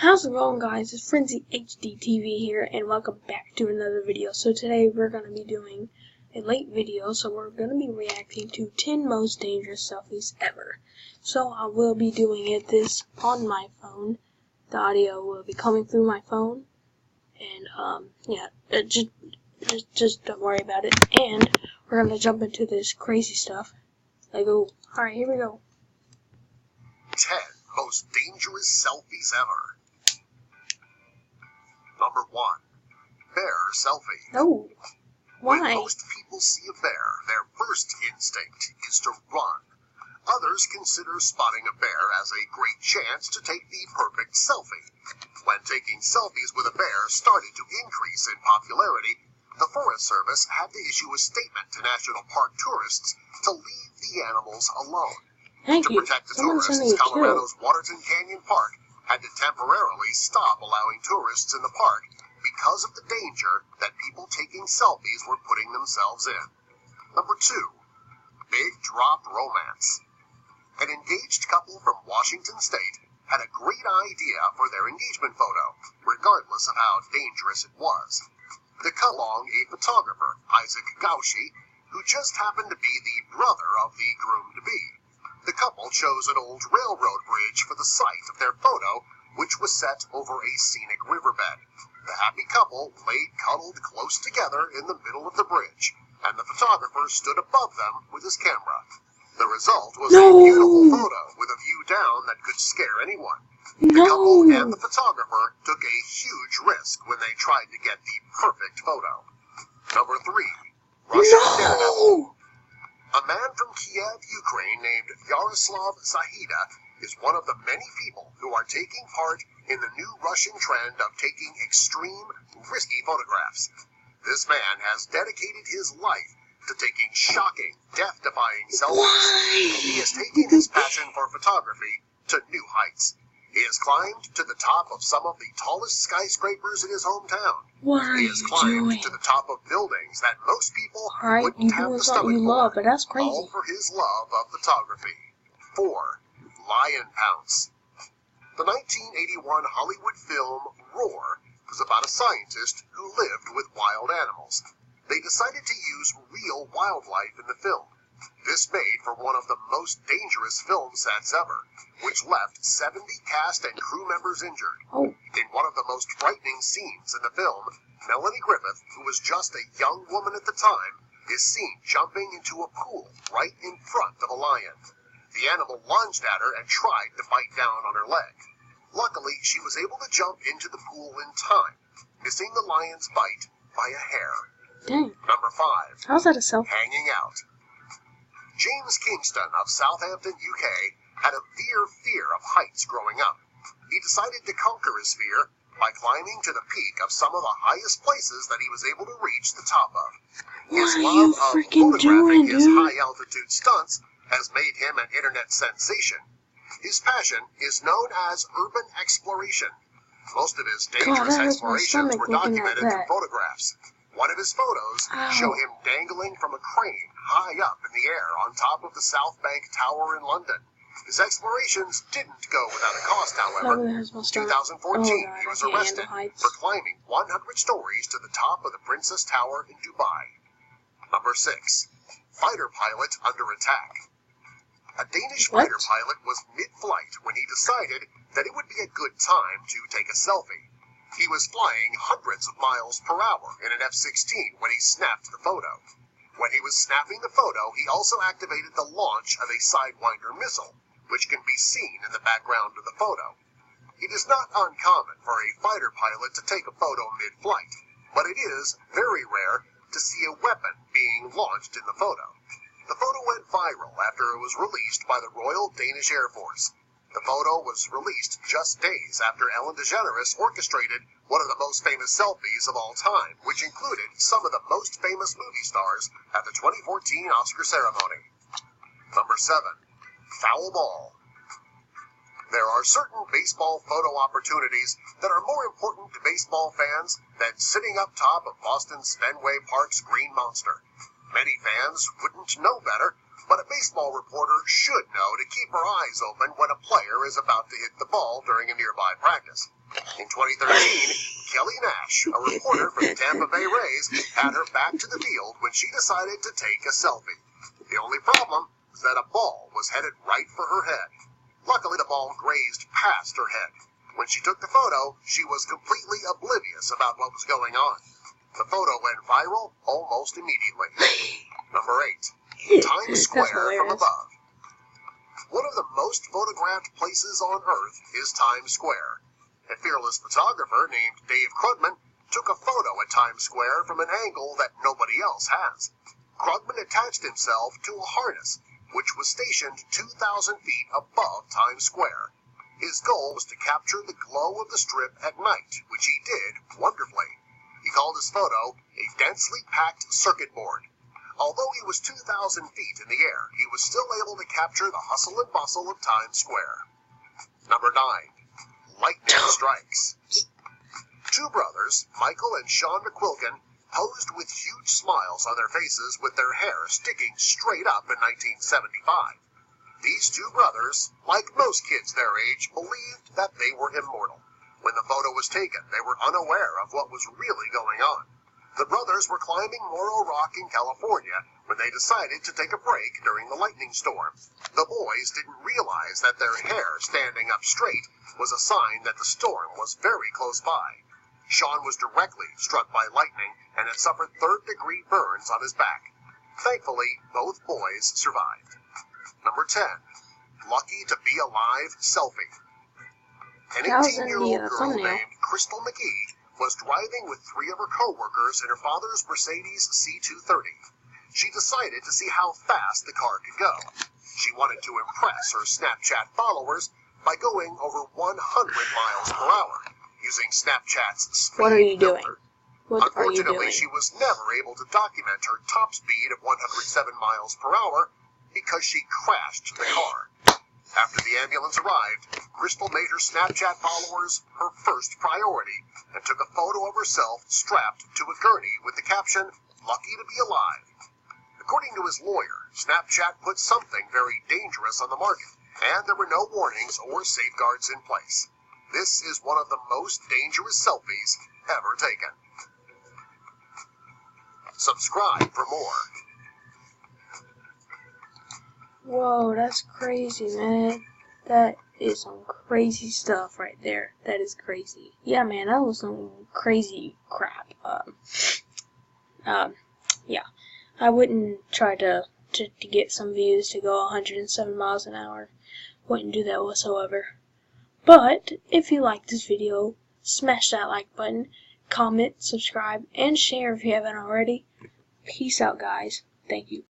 How's it going, guys? It's Frenzy HD TV here, and welcome back to another video. So today we're going to be doing a late video, so we're going to be reacting to 10 most dangerous selfies ever. So I will be doing this on my phone. The audio will be coming through my phone, and yeah, just don't worry about it. And we're going to jump into this crazy stuff. Like, oh, alright, here we go. 10 most dangerous selfies ever. Number 1. Bear selfie. Oh, why? When most people see a bear, their first instinct is to run. Others consider spotting a bear as a great chance to take the perfect selfie. When taking selfies with a bear started to increase in popularity, the Forest Service had to issue a statement to national park tourists to leave the animals alone. Thank To you. protect the Someone's tourists, sending a kill. Colorado's Waterton Canyon Park had to temporarily stop allowing tourists in the park because of the danger that people taking selfies were putting themselves in. Number 2. Big drop romance. An engaged couple from Washington State had a great idea for their engagement photo, regardless of how dangerous it was. They cut along a photographer, Isaac Gaushi, who just happened to be the brother of the groom-to-be. The couple chose an old railroad bridge for the site of their photo, which was set over a scenic riverbed. The happy couple lay cuddled close together in the middle of the bridge, and the photographer stood above them with his camera. The result was a beautiful photo with a view down that could scare anyone. The couple and the photographer took a huge risk when they tried to get the perfect photo. Number 3. Russian daredevil. A man from Kiev, Ukraine, named Yaroslav Zahida is one of the many people who are taking part in the new Russian trend of taking extreme, risky photographs. This man has dedicated his life to taking shocking, death-defying selfies. He has taken his passion for photography to new heights. He has climbed to the top of some of the tallest skyscrapers in his hometown. He has climbed to the top of buildings that most people wouldn't have the stomach for, but that's crazy. all for his love of photography. 4. Lion pounce. The 1981 Hollywood film Roar was about a scientist who lived with wild animals. They decided to use real wildlife in the film. This made for one of the most dangerous film sets ever, which left 70 cast and crew members injured. In one of the most frightening scenes in the film, Melanie Griffith, who was just a young woman at the time, is seen jumping into a pool right in front of a lion. The animal lunged at her and tried to bite down on her leg. Luckily, she was able to jump into the pool in time, missing the lion's bite by a hair. Dang. Number 5. How's that a selfie? Hanging out. James Kingston of Southampton, UK, had a fear of heights growing up. He decided to conquer his fear by climbing to the peak of some of the highest places that he was able to reach the top of. His love of photographing his high-altitude stunts has made him an internet sensation. His passion is known as urban exploration. Most of his dangerous explorations were documented through photographs. One of his photos show him dangling from a crane high up in the air on top of the South Bank Tower in London. His explorations didn't go without a cost, however. In 2014, he was arrested for climbing 100 stories to the top of the Princess Tower in Dubai. Number 6. Fighter pilot under attack. A Danish fighter pilot was mid-flight when he decided that it would be a good time to take a selfie. He was flying hundreds of miles per hour in an F-16 when he snapped the photo. When he was snapping the photo, he also activated the launch of a Sidewinder missile, which can be seen in the background of the photo. It is not uncommon for a fighter pilot to take a photo mid-flight, but it is very rare to see a weapon being launched in the photo. The photo went viral after it was released by the Royal Danish Air Force. The photo was released just days after Ellen DeGeneres orchestrated one of the most famous selfies of all time, which included some of the most famous movie stars at the 2014 Oscar ceremony. Number 7. Foul ball. There are certain baseball photo opportunities that are more important to baseball fans than sitting up top of Boston's Fenway Park's Green Monster. Many fans wouldn't know better, but a baseball reporter should know to keep her eyes open when a player is about to hit the ball during a nearby practice. In 2013, Kelly Nash, a reporter for the Tampa Bay Rays, had her back to the field when she decided to take a selfie. The only problem was that a ball was headed right for her head. Luckily, the ball grazed past her head. When she took the photo, she was completely oblivious about what was going on. The photo went viral almost immediately. Number 8. Times Square from above. One of the most photographed places on Earth is Times Square. A fearless photographer named Dave Krugman took a photo at Times Square from an angle that nobody else has. Krugman attached himself to a harness, which was stationed 2,000 feet above Times Square. His goal was to capture the glow of the strip at night, which he did wonderfully. He called his photo a densely packed circuit board. Although he was 2,000 feet in the air, he was still able to capture the hustle and bustle of Times Square. Number 9. Lightning strikes. Two brothers, Michael and Sean McQuilkin, posed with huge smiles on their faces with their hair sticking straight up in 1975. These two brothers, like most kids their age, believed that they were immortal. When the photo was taken, they were unaware of what was really going on. The brothers were climbing Morro Rock in California when they decided to take a break during the lightning storm. The boys didn't realize that their hair standing up straight was a sign that the storm was very close by. Sean was directly struck by lightning and had suffered third-degree burns on his back. Thankfully, both boys survived. Number 10. Lucky to be alive selfie. An 18-year-old girl named Crystal McGee was driving with 3 of her co-workers in her father's Mercedes C230. She decided to see how fast the car could go. She wanted to impress her Snapchat followers by going over 100 miles per hour, using Snapchat's speed What are you doing? filter. What are you Unfortunately, doing? she was never able to document her top speed of 107 miles per hour because she crashed the car. After the ambulance arrived, Crystal made her Snapchat followers her first priority and took a photo of herself strapped to a gurney with the caption, "Lucky to be alive." According to his lawyer, Snapchat put something very dangerous on the market, and there were no warnings or safeguards in place. This is one of the most dangerous selfies ever taken. Subscribe for more. Whoa, that's crazy, man. That is some crazy stuff right there. That is crazy. Yeah, man, that was some crazy crap. Yeah. I wouldn't try to get some views to go 107 miles an hour. Wouldn't do that whatsoever. But, if you like this video, smash that like button, comment, subscribe, and share if you haven't already. Peace out, guys. Thank you.